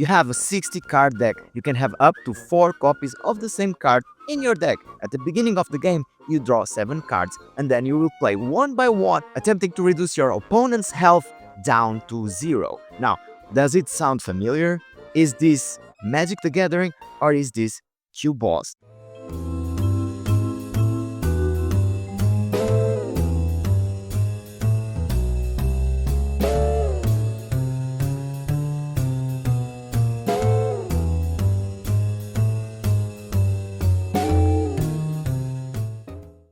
you have a 60 card deck. You can have up to 4 copies of the same card in your deck. At the beginning of the game, you draw 7 cards and then you will play one by one, attempting to reduce your opponent's health down to 0. Now, does it sound familiar? Is this Magic the Gathering or is this QBÖS?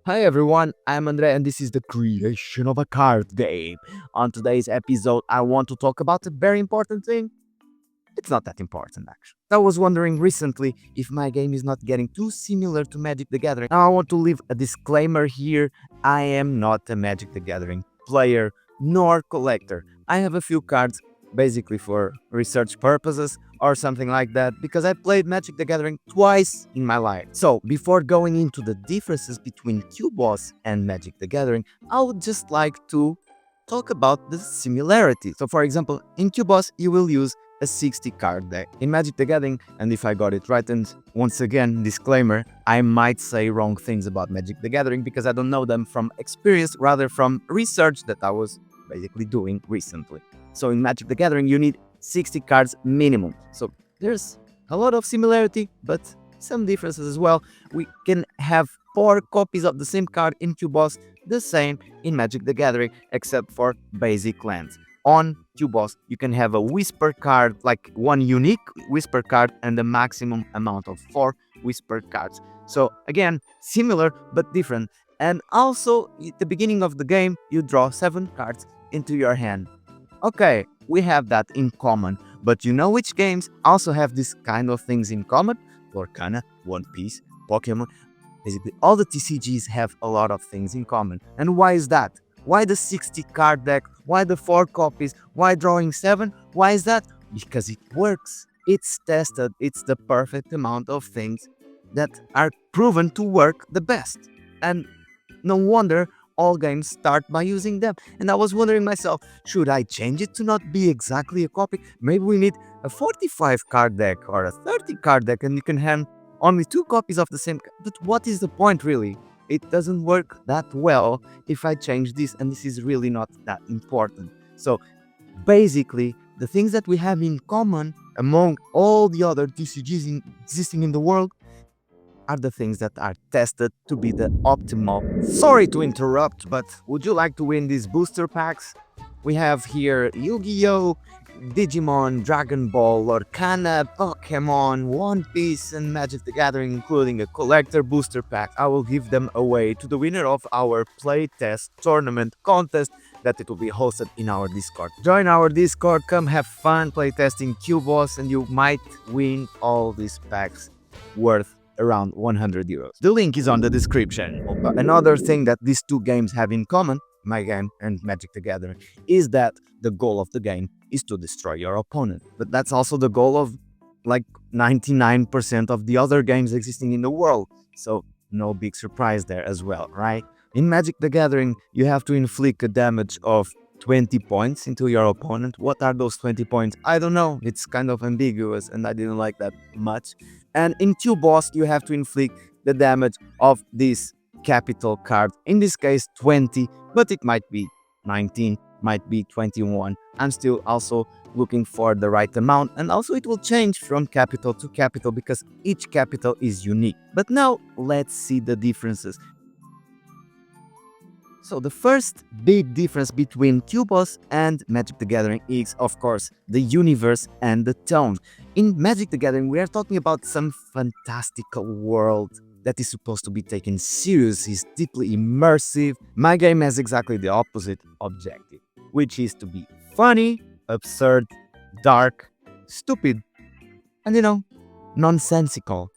Hi everyone, I'm Andre and this is the creation of a card game. On today's episode, I want to talk about a very important thing. It's not that important actually. I was wondering recently if my game is not getting too similar to Magic the Gathering. Now I want to leave a disclaimer here. I am not a Magic the Gathering player nor collector. I have a few cards basically for research purposes or something like that because I played Magic the Gathering twice in my life. So before going into the differences between QBÖS and Magic the Gathering, I would just like to talk about the similarity. So for example, in QBÖS you will use a 60 card deck. In Magic the Gathering, and if I got it right, and once again, disclaimer, I might say wrong things about Magic the Gathering because I don't know them from experience, rather from research that I was basically doing recently. So in Magic the Gathering, you need 60 cards minimum. So there's a lot of similarity, but some differences as well. We can have 4 copies of the same card in QBÖS, the same in Magic the Gathering, except for basic lands. On QBÖS, you can have a Whisper card, like one unique Whisper card and the maximum amount of 4 Whisper cards. So again, similar but different. And also, at the beginning of the game, you draw 7 cards into your hand. Okay, we have that in common, but you know which games also have this kind of things in common? Lorcana, One Piece, Pokémon. Basically, all the TCGs have a lot of things in common. And why is that? Why the 60 card deck? Why the 4 copies? Why drawing 7? Why is that? Because it works. It's tested. It's the perfect amount of things that are proven to work the best. And no wonder all games start by using them. And I was wondering myself, should I change it to not be exactly a copy? Maybe we need a 45 card deck or a 30 card deck and you can have only 2 copies of the same. But what is the point really? It doesn't work that well if I change this, and this is really not that important. So basically, the things that we have in common among all the other TCGs existing in the world are the things that are tested to be the optimal. Sorry to interrupt, but would you like to win these booster packs? We have here Yu-Gi-Oh!, Digimon, Dragon Ball, Lorcana, Pokémon, One Piece, and Magic the Gathering, including a collector booster pack. I will give them away to the winner of our playtest tournament contest that it will be hosted in our Discord. Join our Discord, come have fun playtesting QBÖS, and you might win all these packs worth around 100 euros. The link is on the description. Another thing that these two games have in common, my game and Magic the Gathering, is that the goal of the game is to destroy your opponent. But that's also the goal of like 99% of the other games existing in the world. So no big surprise there as well, right? In Magic the Gathering, you have to inflict a damage of 20 points into your opponent. What are those 20 points? I don't know. It's kind of ambiguous and I didn't like that much. And in QBÖS, you have to inflict the damage of this capital card. In this case, 20, but it might be 19, might be 21. I'm still also looking for the right amount, and also it will change from capital to capital because each capital is unique. But now let's see the differences. So the first big difference between QBÖS and Magic the Gathering is, of course, the universe and the tone. In Magic the Gathering, we are talking about some fantastical world that is supposed to be taken serious, is deeply immersive. My game has exactly the opposite objective, which is to be funny, absurd, dark, stupid, and nonsensical.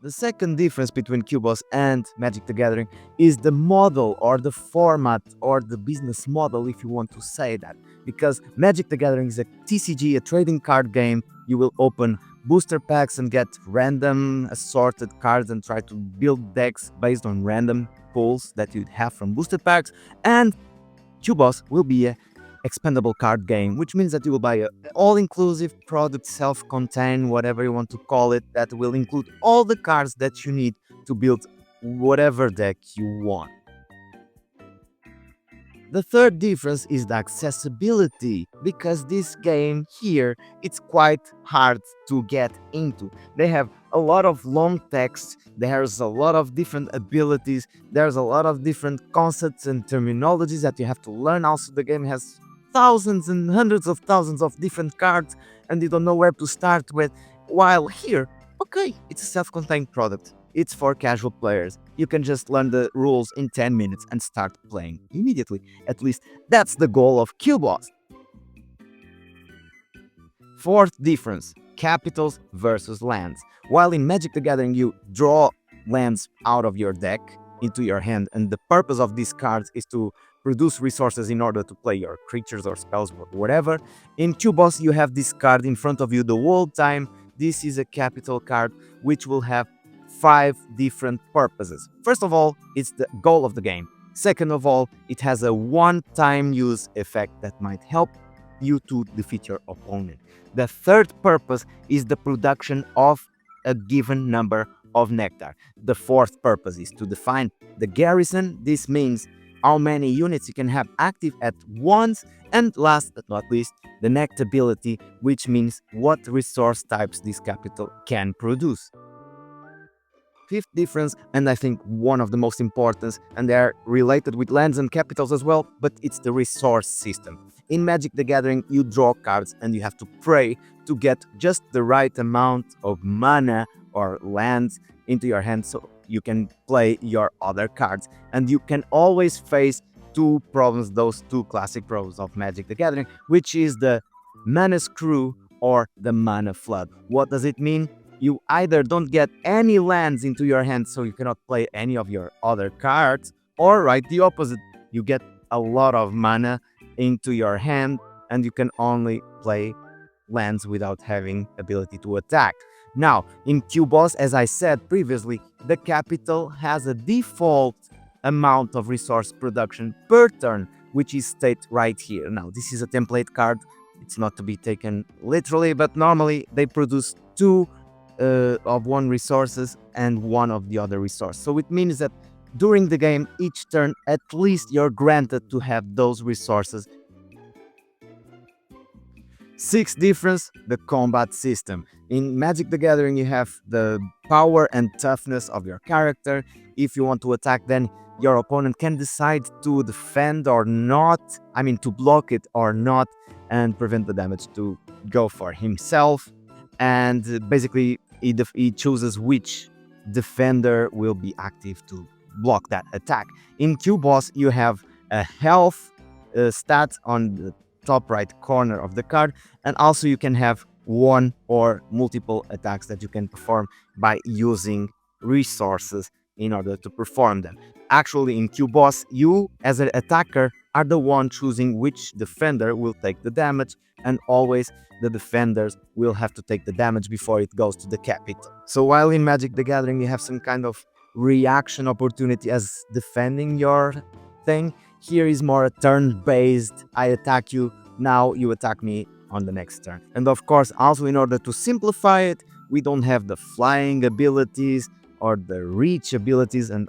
The second difference between QBÖS and Magic the Gathering is the model or the format or the business model, if you want to say that. Because Magic the Gathering is a TCG, a trading card game. You will open booster packs and get random assorted cards and try to build decks based on random pulls that you'd have from booster packs. And QBÖS will be a expendable card game, which means that you will buy an all-inclusive product, self-contained, whatever you want to call it, that will include all the cards that you need to build whatever deck you want. The third difference is the accessibility, because this game here, it's quite hard to get into. They have a lot of long text, there's a lot of different abilities, there's a lot of different concepts and terminologies that you have to learn. Also, the game has thousands and hundreds of thousands of different cards, and you don't know where to start with. While here, okay, it's a self-contained product. It's for casual players. You can just learn the rules in 10 minutes and start playing immediately. At least that's the goal of QBÖS. Fourth difference, capitals versus lands. While in Magic the Gathering you draw lands out of your deck into your hand, and the purpose of these cards is to produce resources in order to play your creatures or spells or whatever, in QBÖS you have this card in front of you the whole time. This is a capital card which will have 5 different purposes. First of all, it's the goal of the game. Second of all, it has a one-time use effect that might help you to defeat your opponent. The third purpose is the production of a given number of nectar. The fourth purpose is to define the garrison. This means how many units you can have active at once. And last but not least, the nectability, which means what resource types this capital can produce. Fifth difference, and I think one of the most important, and they are related with lands and capitals as well, but it's the resource system. In Magic the Gathering, you draw cards and you have to pray to get just the right amount of mana or lands into your hand so you can play your other cards. And you can always face two problems, those two classic problems of Magic the Gathering, which is the mana screw or the mana flood. What does it mean? You either don't get any lands into your hand so you cannot play any of your other cards, or right the opposite, you get a lot of mana into your hand and you can only play lands without having ability to attack. Now, in QBÖS, as I said previously, the capital has a default amount of resource production per turn, which is stated right here. Now, this is a template card. It's not to be taken literally, but normally they produce 2 of one resources and 1 of the other resource. So it means that during the game, each turn, at least you're granted to have those resources. Sixth difference, the combat system. In Magic the Gathering, you have the power and toughness of your character. If you want to attack, then your opponent can decide to defend or not, to block it or not, and prevent the damage to go for himself. And basically, he chooses which defender will be active to block that attack. In QBÖS, you have a health stat on the top right corner of the card, and also you can have 1 or multiple attacks that you can perform by using resources in order to perform them. Actually, in QBÖS, you as an attacker are the one choosing which defender will take the damage, and always the defenders will have to take the damage before it goes to the capital. So while in Magic the Gathering you have some kind of reaction opportunity as defending your thing, here is more a turn-based, I attack you, now you attack me on the next turn. And of course, also in order to simplify it, we don't have the flying abilities or the reach abilities and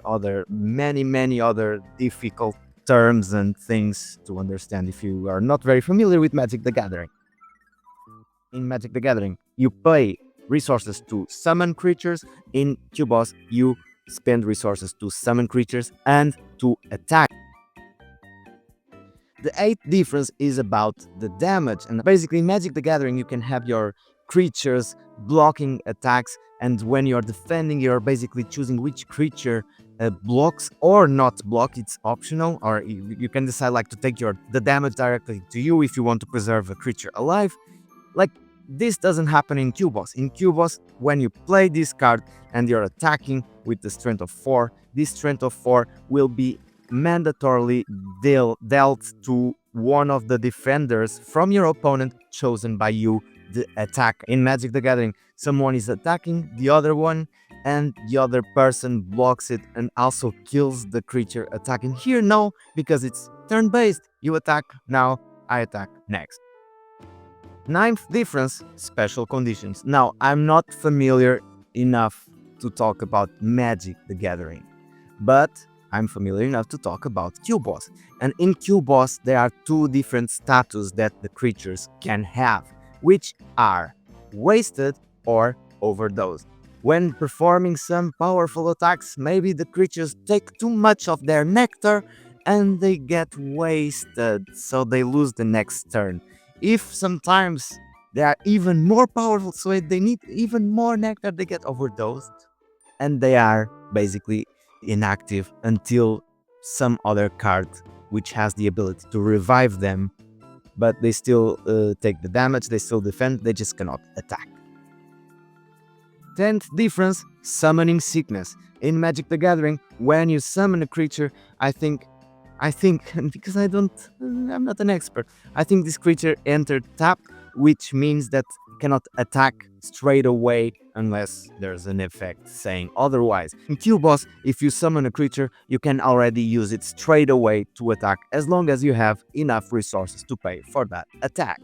many other difficult terms and things to understand if you are not very familiar with Magic the Gathering. In Magic the Gathering, you pay resources to summon creatures. In QBÖS, you spend resources to summon creatures and to attack. The 8th difference is about the damage. And basically, in Magic the Gathering, you can have your creatures blocking attacks, and when you're defending, you're basically choosing which creature blocks or not block. It's optional, or you can decide to take the damage directly to you if you want to preserve a creature alive. This doesn't happen in QBÖS. In QBÖS, when you play this card and you're attacking with the strength of 4, this strength of 4 will be mandatorily dealt to one of the defenders from your opponent chosen by you, the attacker. In Magic the Gathering, someone is attacking the other one and the other person blocks it and also kills the creature attacking. Here, no, because it's turn-based. You attack, now I attack next. Ninth difference, special conditions. Now, I'm not familiar enough to talk about Magic the Gathering, but I'm familiar enough to talk about QBÖS. And in QBÖS, there are two different status that the creatures can have, which are wasted or overdosed. When performing some powerful attacks, maybe the creatures take too much of their nectar and they get wasted, so they lose the next turn. If sometimes they are even more powerful, so they need even more nectar, they get overdosed and they are basically inactive until some other card which has the ability to revive them, but they still take the damage, they still defend, they just cannot attack. 10th difference, summoning sickness. In Magic the Gathering, when you summon a creature, I think, because I'm not an expert, I think this creature entered tap, which means that it cannot attack straight away unless there's an effect saying otherwise. In QBÖS, if you summon a creature, you can already use it straight away to attack as long as you have enough resources to pay for that attack.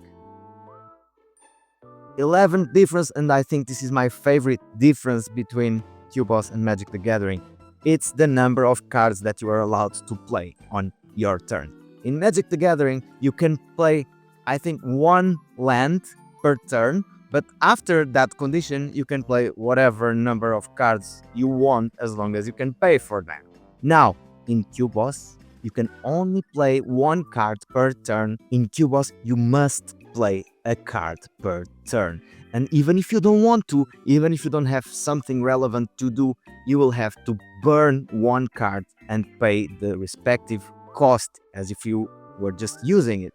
11th difference, and I think this is my favorite difference between QBÖS and Magic the Gathering. It's the number of cards that you are allowed to play on your turn. In Magic the Gathering, you can play, I think, 1 land per turn, but after that condition, you can play whatever number of cards you want as long as you can pay for them. Now, in QBÖS, you can only play 1 card per turn. In QBÖS, you must play a card per turn. And even if you don't want to, even if you don't have something relevant to do, you will have to burn 1 card and pay the respective cost as if you were just using it.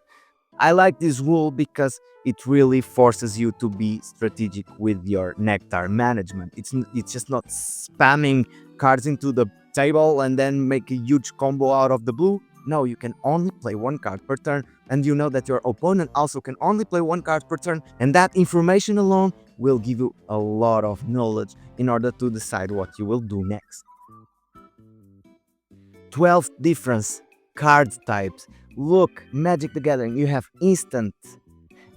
I like this rule because it really forces you to be strategic with your nectar management. It's just not spamming cards into the table and then make a huge combo out of the blue. No, you can only play 1 card per turn, and you know that your opponent also can only play 1 card per turn, and that information alone will give you a lot of knowledge in order to decide what you will do next. 12th difference, card types. Look, Magic the Gathering, you have instant,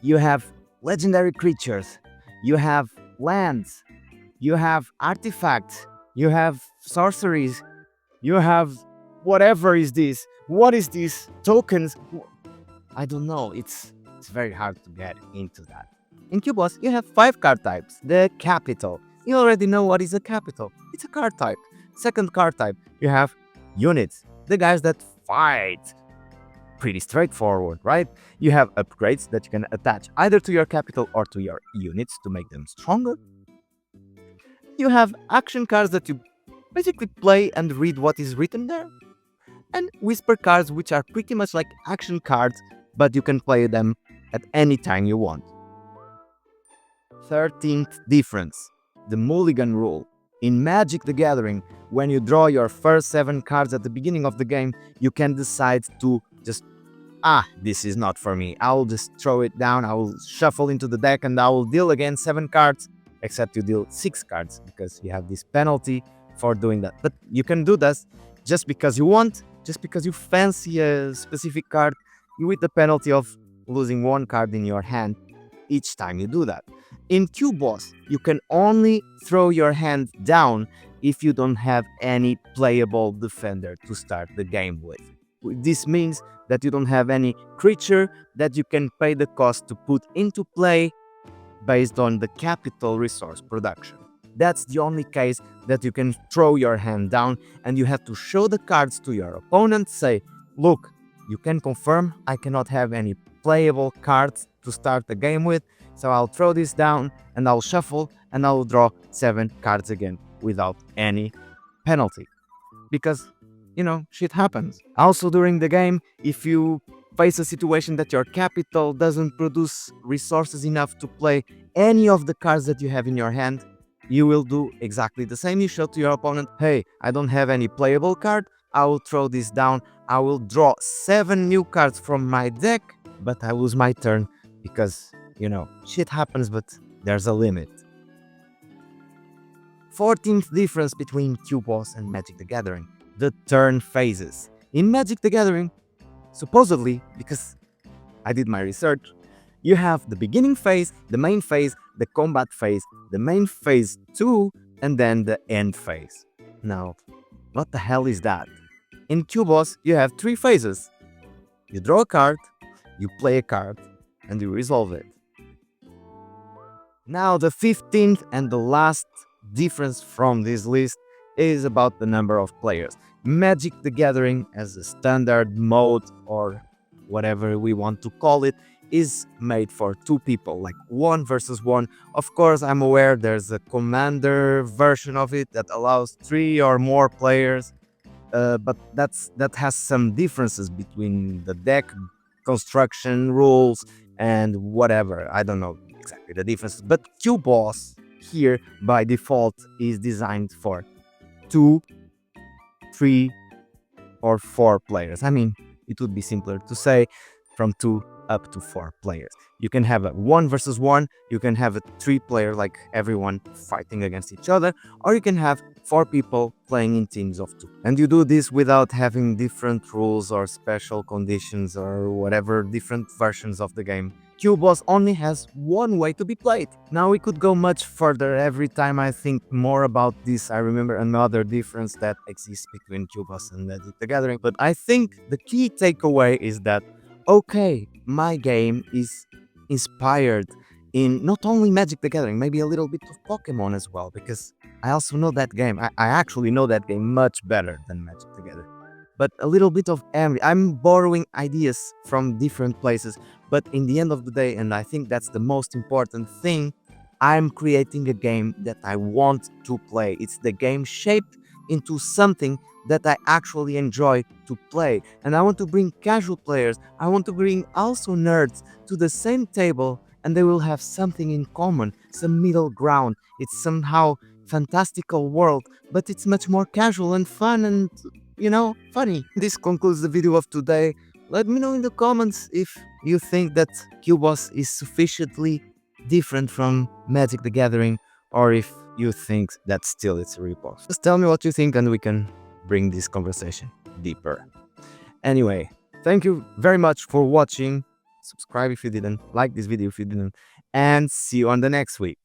you have legendary creatures, you have lands, you have artifacts, you have sorceries, you have whatever is this. What is this? Tokens? I don't know. It's very hard to get into that. In QBÖS, you have 5 card types. The capital. You already know what is a capital. It's a card type. Second card type, you have units. The guys that fight. Pretty straightforward, right? You have upgrades that you can attach either to your capital or to your units to make them stronger. You have action cards that you basically play and read what is written there. And whisper cards, which are pretty much like action cards, but you can play them at any time you want. 13th difference, the mulligan rule. In Magic the Gathering, when you draw your first 7 cards at the beginning of the game, you can decide to just, this is not for me. I will just throw it down, I will shuffle into the deck, and I will deal again 7 cards, except you deal 6 cards, because you have this penalty for doing that. But you can do this just because you want, just because you fancy a specific card, with the penalty of losing 1 card in your hand each time you do that. In QBÖS, you can only throw your hand down if you don't have any playable defender to start the game with. This means that you don't have any creature that you can pay the cost to put into play based on the capital resource production. That's the only case that you can throw your hand down, and you have to show the cards to your opponent, say, look, you can confirm I cannot have any playable cards to start the game with, so I'll throw this down and I'll shuffle and I'll draw 7 cards again without any penalty. Because, shit happens. Also during the game, if you face a situation that your capital doesn't produce resources enough to play any of the cards that you have in your hand, you will do exactly the same. You show to your opponent, hey, I don't have any playable card, I will throw this down, I will draw 7 new cards from my deck, but I lose my turn because, shit happens, but there's a limit. 14th difference between QBÖS and Magic the Gathering, the turn phases. In Magic the Gathering, supposedly, because I did my research. You have the beginning phase, the main phase, the combat phase, the main phase 2, and then the end phase. Now, what the hell is that? In QBÖS, you have 3 phases. You draw a card, you play a card, and you resolve it. Now, the 15th and the last difference from this list is about the number of players. Magic the Gathering, as a standard mode or whatever we want to call it, is made for 2 people, like 1 versus 1. Of course, I'm aware there's a commander version of it that allows 3 or more players, but that has some differences between the deck construction rules and whatever. I don't know exactly the differences, but QBÖS here by default is designed for 2, 3, or 4 players. I mean, it would be simpler to say from 2 up to 4 players. You can have a 1 versus 1, you can have a 3-player, like everyone fighting against each other, or you can have 4 people playing in teams of 2. And you do this without having different rules or special conditions or whatever, different versions of the game. QBÖS only has one way to be played. Now we could go much further. Every time I think more about this, I remember another difference that exists between QBÖS and Magic the Gathering. But I think the key takeaway is that, okay, my game is inspired in not only Magic the Gathering, maybe a little bit of Pokémon as well, because I also know that game. I actually know that game much better than Magic the Gathering. But a little bit of every. I'm borrowing ideas from different places, but in the end of the day, and I think that's the most important thing, I'm creating a game that I want to play. It's the game shaped into something that I actually enjoy to play. And I want to bring casual players, I want to bring also nerds to the same table, and they will have something in common, some middle ground. It's somehow fantastical world, but it's much more casual and fun and, funny. This concludes the video of today. Let me know in the comments if you think that QBÖS is sufficiently different from Magic the Gathering, or if you think that still it's a ripoff. Just tell me what you think and we can bring this conversation deeper. Anyway, thank you very much for watching. Subscribe if you didn't, like this video if you didn't, and see you on the next week.